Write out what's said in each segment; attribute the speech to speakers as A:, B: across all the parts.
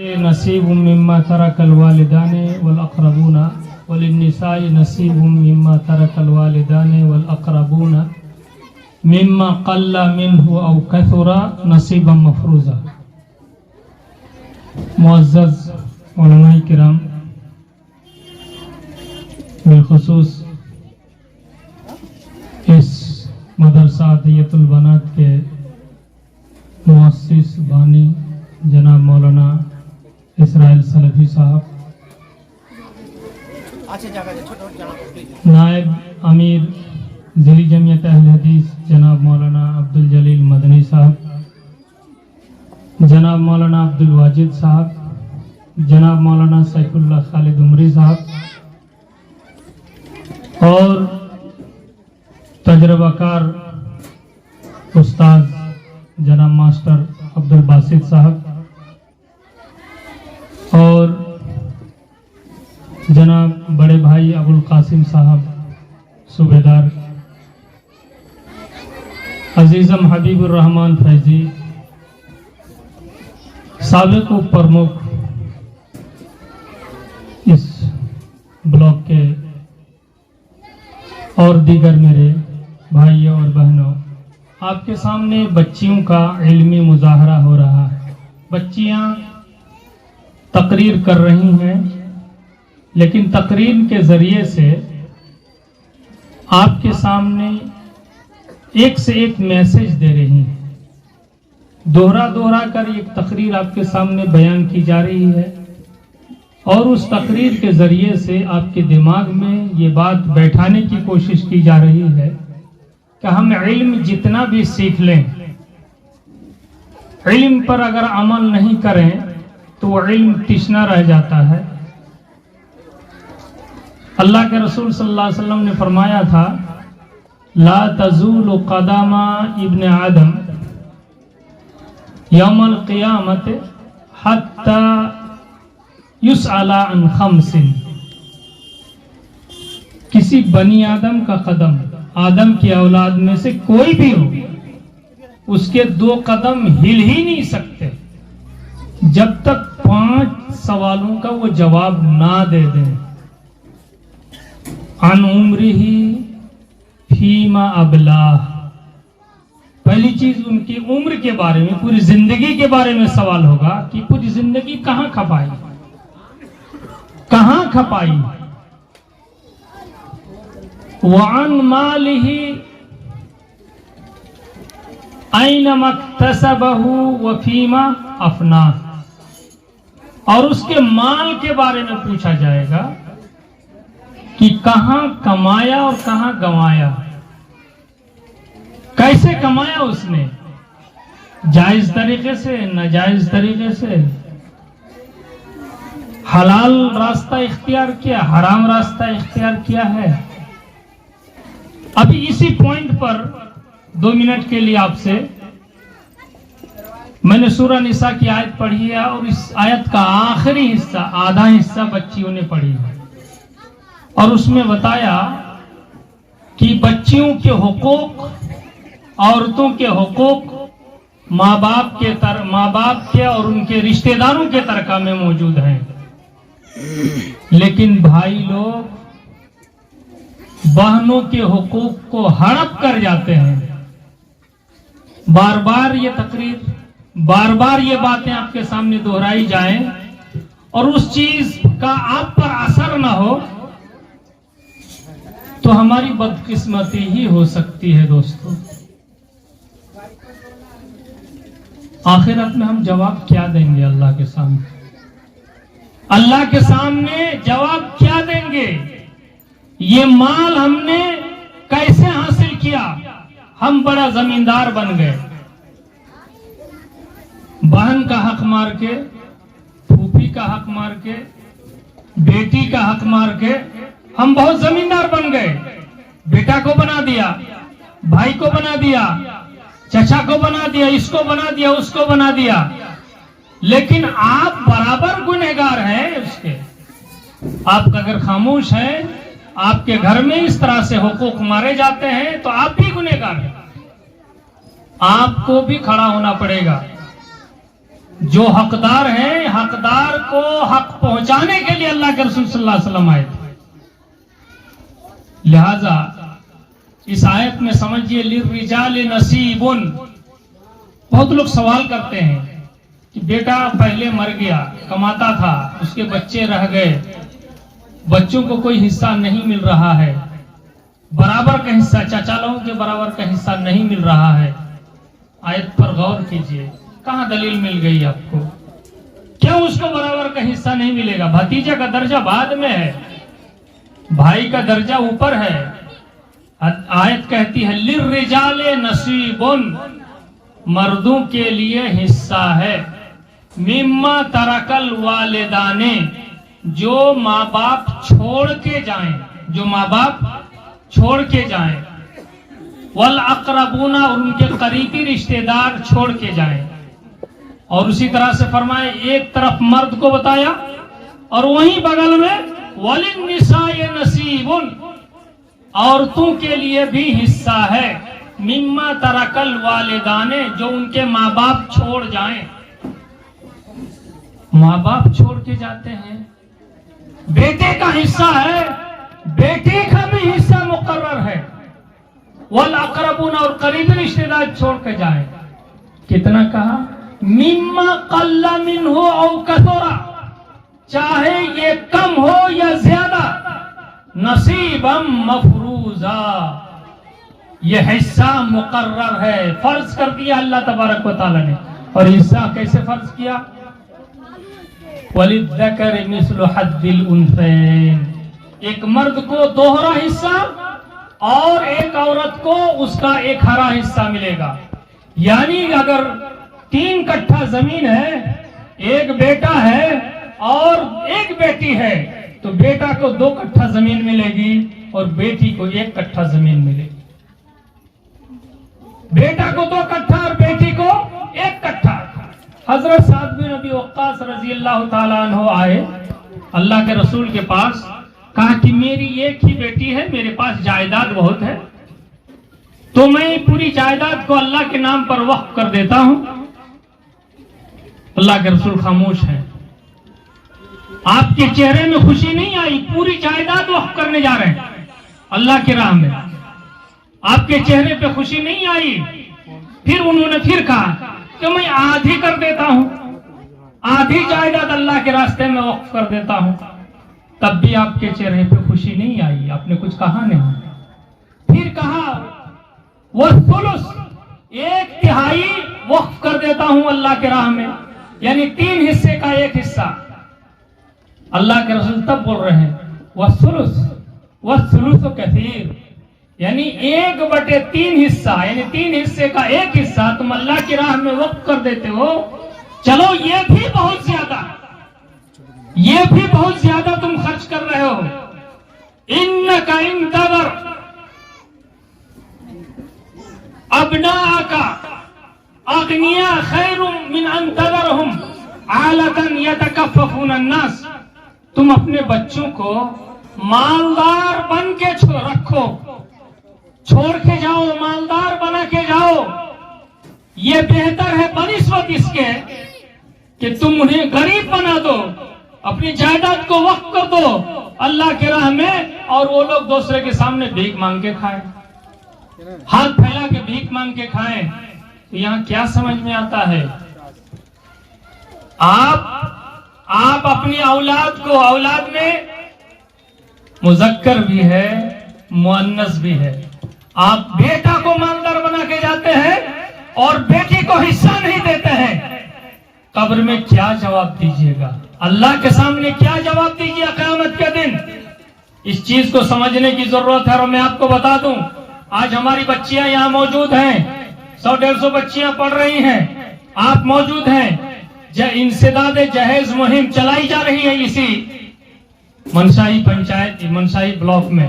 A: نصیب مما ترک الوالدان والاقربون وللنساء نصیب مما ترک الوالدان والاقربون مما قل منه او کثر نصیبا مفروضا۔ معزز علماء کرام، بالخصوص اس مدرسہ عطیۃ البنات کے مؤسس بانی جناب مولانا اسرائیل سلفی صاحب، نائب امیر ضلعی جمعیت اہل حدیث جناب مولانا عبدالجلیل مدنی صاحب، جناب مولانا عبدالواجد صاحب، جناب مولانا سیف اللہ خالد عمری صاحب، اور تجربہ کار استاد جناب ماسٹر عبدالباسط صاحب، اور جناب بڑے بھائی ابوالقاسم صاحب صوبیدار، عزیزم حبیب الرحمن فیضی سابق پرمکھ اس بلاک کے، اور دیگر میرے بھائیوں اور بہنوں، آپ کے سامنے بچیوں کا علمی مظاہرہ ہو رہا ہے۔ بچیاں تقریر کر رہی ہیں، لیکن تقریر کے ذریعے سے آپ کے سامنے ایک سے ایک میسج دے رہی ہیں، دوہرا کر ایک تقریر آپ کے سامنے بیان کی جا رہی ہے، اور اس تقریر کے ذریعے سے آپ کے دماغ میں یہ بات بیٹھانے کی کوشش کی جا رہی ہے کہ ہم علم جتنا بھی سیکھ لیں، علم پر اگر عمل نہیں کریں تو وہ علم تشنا رہ جاتا ہے۔ اللہ کے رسول صلی اللہ علیہ وسلم نے فرمایا تھا، لا تزول قدم ابن آدم یوم القیامت حتی یسأل عن خمس۔ کسی بنی آدم کا قدم، آدم کی اولاد میں سے کوئی بھی ہو، اس کے 2 قدم ہل ہی نہیں سکتے جب تک 5 سوالوں کا وہ جواب نہ دے دیں۔ عن عمرہ فیما ابلاہ، پہلی چیز ان کی عمر کے بارے میں، پوری زندگی کے بارے میں سوال ہوگا کہ پوری زندگی کہاں کھپائی، کہاں کھپائی۔ وعن مالہ اینما اکتسبہ وفیما افناہ، اور اس کے مال کے بارے میں پوچھا جائے گا کہ کہاں کمایا اور کہاں گنوایا، کیسے کمایا اس نے، جائز طریقے سے، ناجائز طریقے سے، حلال راستہ اختیار کیا، حرام راستہ اختیار کیا ہے۔ ابھی اسی پوائنٹ پر 2 منٹ کے لیے آپ سے میں نے سورہ نساء کی آیت پڑھی ہے، اور اس آیت کا آخری حصہ، آدھا حصہ بچیوں نے پڑھی ہے، اور اس میں بتایا کہ بچیوں کے حقوق، عورتوں کے حقوق ماں باپ کے اور ان کے رشتہ داروں کے ترکہ میں موجود ہیں، لیکن بھائی لوگ بہنوں کے حقوق کو ہڑپ کر جاتے ہیں۔ بار بار یہ باتیں آپ کے سامنے دہرائی جائیں اور اس چیز کا آپ پر اثر نہ ہو تو ہماری بدقسمتی ہی ہو سکتی ہے۔ دوستو، آخرت میں ہم جواب کیا دیں گے اللہ کے سامنے؟ اللہ کے سامنے جواب کیا دیں گے؟ یہ مال ہم نے کیسے حاصل کیا؟ ہم بڑا زمیندار بن گئے، بہن کا حق مار کے، پھوپھی کا حق مار کے، بیٹی کا حق مار کے ہم بہت زمیندار بن گئے۔ بیٹا کو بنا دیا، بھائی کو بنا دیا، چچا کو بنا دیا، اس کو بنا دیا، اس کو بنا دیا، لیکن آپ برابر گنہگار ہیں اس کے۔ آپ اگر خاموش ہیں، آپ کے گھر میں اس طرح سے حقوق مارے جاتے ہیں تو آپ بھی گنہگار ہیں، آپ کو بھی کھڑا ہونا پڑے گا۔ جو حقدار ہیں حقدار کو حق پہنچانے کے لیے اللہ کے رسول صلی اللہ علیہ وسلم آئے تھے. لہذا اس آیت میں سمجھیے للرجال نصیب. بہت لوگ سوال کرتے ہیں کہ بیٹا پہلے مر گیا، کماتا تھا، اس کے بچے رہ گئے، بچوں کو کوئی حصہ نہیں مل رہا ہے، برابر کا حصہ، چاچا لوگوں کے برابر کا حصہ نہیں مل رہا ہے. آیت پر غور کیجئے، کہاں دلیل مل گئی آپ کو؟ کیوں اس کو برابر کا حصہ نہیں ملے گا؟ بھتیجا کا درجہ بعد میں ہے، بھائی کا درجہ اوپر ہے. آیت کہتی ہے للرجال نصیب، مردوں کے لیے حصہ ہے، مما ترک الوالدان، جو ماں باپ چھوڑ کے جائیں، جو ماں باپ چھوڑ کے جائیں، والاقربون، اور ان کے قریبی رشتہ دار چھوڑ کے جائیں. اور اسی طرح سے فرمائے ایک طرف مرد کو بتایا اور وہیں بغل میں وللنساء نصیب، عورتوں کے لیے بھی حصہ ہے، مما ترک الوالدان، جو ان کے ماں باپ چھوڑ جائیں. ماں باپ چھوڑ کے جاتے ہیں، بیٹے کا حصہ ہے، بیٹی کا بھی حصہ مقرر ہے، والاقربون، اور قریبی رشتہ دار چھوڑ کے جائیں. کتنا کہا؟ مما قل منہ او کثر، چاہے یہ کم ہو یا زیادہ، نصیبا مفروضا، یہ حصہ مقرر ہے، فرض کر دیا اللہ تبارک و تعالی نے. اور حصہ کیسے فرض کیا؟ وَلِلذَّكَرِ مِثْلُ حَظِّ الْأُنثَيَيْنِ، ایک مرد کو دوہرا حصہ اور ایک عورت کو اس کا ایک ہرا حصہ ملے گا. یعنی اگر 3 کٹھا زمین ہے، ایک بیٹا ہے اور ایک بیٹی ہے، تو بیٹا کو 2 کٹھا زمین ملے گی اور بیٹی کو 1 کٹھا زمین ملے گی. بیٹا کو 2 کٹھا اور بیٹی کو 1 کٹھا. حضرت سعد بن ابی وقاص رضی اللہ تعالیٰ عنہ آئے اللہ کے رسول کے پاس، کہا کہ میری ایک ہی بیٹی ہے، میرے پاس جائیداد بہت ہے، تو میں پوری جائیداد کو اللہ کے نام پر وقف کر دیتا ہوں. اللہ کے رسول خاموش ہیں. آپ کے چہرے میں خوشی نہیں آئی، پوری جائیداد وقف کرنے جا رہے ہیں اللہ کی راہ میں، آپ کے چہرے پہ خوشی نہیں آئی. پھر انہوں نے پھر کہا کہ میں آدھی کر دیتا ہوں، آدھی جائیداد اللہ کے راستے میں وقف کر دیتا ہوں. تب بھی آپ کے چہرے پہ خوشی نہیں آئی، آپ نے کچھ کہا نہیں. پھر کہا والثلث، 1/3 وقف کر دیتا ہوں اللہ کے راہ میں، یعنی 3 حصے کا 1 حصہ. اللہ کے رسول تب بول رہے ہیں والثلث کثیر، یعنی 1/3 حصہ، یعنی 3 حصے کا 1 حصہ تم اللہ کی راہ میں وقف کر دیتے ہو. چلو یہ بھی بہت زیادہ، یہ بھی بہت زیادہ تم خرچ کر رہے ہو. انک ان تذر ابناءک اغنیاء خیر من ان تذرهم عالۃ یتکففون الناس، تم اپنے بچوں کو مالدار بن کے رکھو، چھوڑ کے جاؤ، مالدار بنا کے جاؤ، یہ بہتر ہے بنسبت اس کے کہ تم انہیں غریب بنا دو، اپنی جائیداد کو وقف کر دو اللہ کے راہ میں، اور وہ لوگ دوسرے کے سامنے بھیک مانگ کے کھائیں، ہاتھ پھیلا کے بھیک مانگ کے کھائیں. تو یہاں کیا سمجھ میں آتا ہے؟ آپ اپنی اولاد کو، اولاد میں مذکر بھی ہے مؤنث بھی ہے، آپ بیٹا کو مالدار بنا کے جاتے ہیں اور بیٹی کو حصہ نہیں دیتے ہیں. قبر میں کیا جواب دیجیے گا؟ اللہ کے سامنے کیا جواب دیجیے قیامت کے دن؟ اس چیز کو سمجھنے کی ضرورت ہے. اور میں آپ کو بتا دوں، آج ہماری بچیاں یہاں موجود ہیں، 100-150 بچیاں پڑھ رہی ہیں، آپ موجود ہیں. انسداد جہیز مہم چلائی جا رہی ہے اسی منشائی پنچایت، منشائی بلاک میں،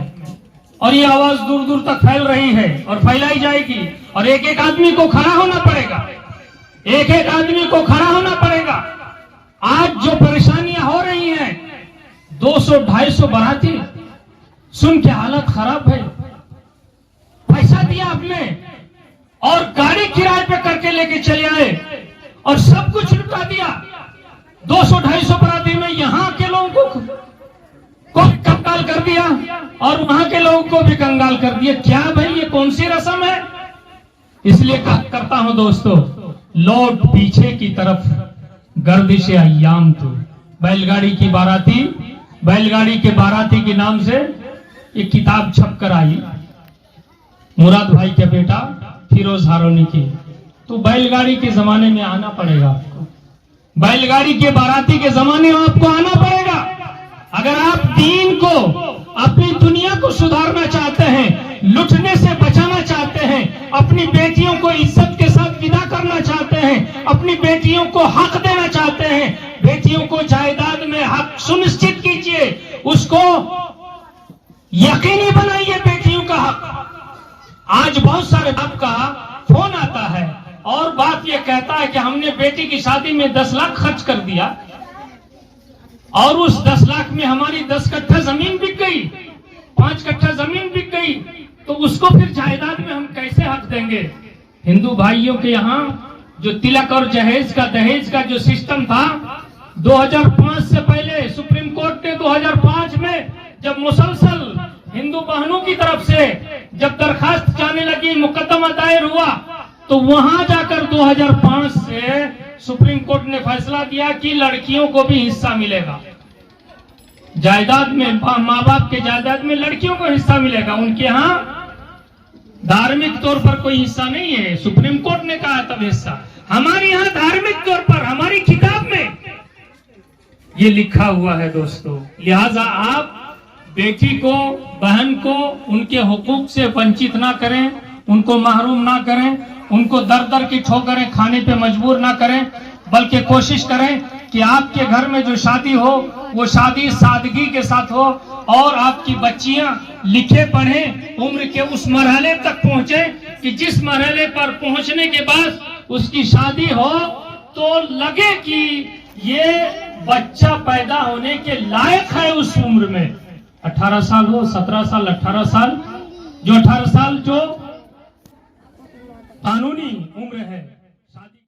A: اور یہ آواز دور دور تک پھیل رہی ہے اور پھیلائی جائے گی. اور ایک آدمی کو کھڑا ہونا پڑے گا، ایک آدمی کو کھڑا ہونا پڑے گا. آج جو پریشانیاں ہو رہی ہیں، 200-250 باراتی سن کے حالت خراب ہے. پیسہ دیا آپ نے اور گاڑی کرائے پہ کر کے لے کے چلے آئے، اور سب کچھ لٹا دیا. 200-250 برادری میں یہاں کے لوگوں کو کنگال کر دیا اور وہاں کے لوگوں کو بھی کنگال کر دیا. کیا بھائی یہ کون سی رسم ہے؟ اس لیے کرتا ہوں دوستو، لوٹ پیچھے کی طرف گردش ایام تو. بیل گاڑی کے باراتی کے نام سے ایک کتاب چھپ کر آئی، مراد بھائی کا بیٹا فیروز ہارونی کی. تو بیل گاڑی کے زمانے میں آنا پڑے گا آپ کو، بیل گاڑی کے باراتی کے زمانے میں آپ کو آنا پڑے گا. اگر آپ دین کو، اپنی دنیا کو سدھارنا چاہتے ہیں، لٹنے سے بچانا چاہتے ہیں، اپنی بیٹیوں کو عزت کے ساتھ ودا کرنا چاہتے ہیں، اپنی بیٹیوں کو حق دینا چاہتے ہیں، بیٹیوں کو جائیداد میں حق سنشچت کیجئے، اس کو یقینی بنائیے بیٹیوں کا حق. آج بہت سارے باپ کا فون آتا ہے اور باپ یہ کہتا ہے کہ ہم نے بیٹی کی شادی میں 10 لاکھ خرچ کر دیا اور اس 10 لاکھ میں ہماری 10 کٹھا زمین بک گئی، 5 کٹھا زمین بک گئی، تو اس کو پھر جائیداد میں ہم کیسے حق دیں گے؟ ہندو بھائیوں کے یہاں جو تلک اور جہیز کا دہیج کا جو سسٹم تھا، 2005 سے پہلے سپریم کورٹ نے 2005 میں جب مسلسل ہندو بہنوں کی طرف سے جب درخواست جانے لگی، مقدمہ دائر ہوا، تو وہاں جا کر 2005 سے سپریم کورٹ نے فیصلہ دیا کہ لڑکیوں کو بھی حصہ ملے گا جائیداد میں. ماں باپ کے جائیداد میں لڑکیوں کو حصہ ملے گا. ان کے ہاں دھارمک طور پر کوئی حصہ نہیں ہے، سپریم کورٹ نے کہا تب حصہ. ہمارے یہاں دھارمک طور پر ہماری کتاب میں یہ لکھا ہوا ہے دوستو. لہذا آپ بیٹی کو، بہن کو ان کے حقوق سے ونچت نہ کریں، ان کو محروم نہ کریں، ان کو در در کی ٹھوکریں کھانے پہ مجبور نہ کریں، بلکہ کوشش کریں کہ آپ کے گھر میں جو شادی ہو وہ شادی سادگی کے ساتھ ہو اور آپ کی بچیاں لکھے پڑھیں، عمر کے اس مرحلے تک پہنچیں کہ جس مرحلے پر پہنچنے کے بعد اس کی شادی ہو تو لگے کہ یہ بچہ پیدا ہونے کے لائق ہے. اس عمر میں 18 سال ہو، 17 سال، 18 سال، جو 18 سال جو قانونی عمر ہے.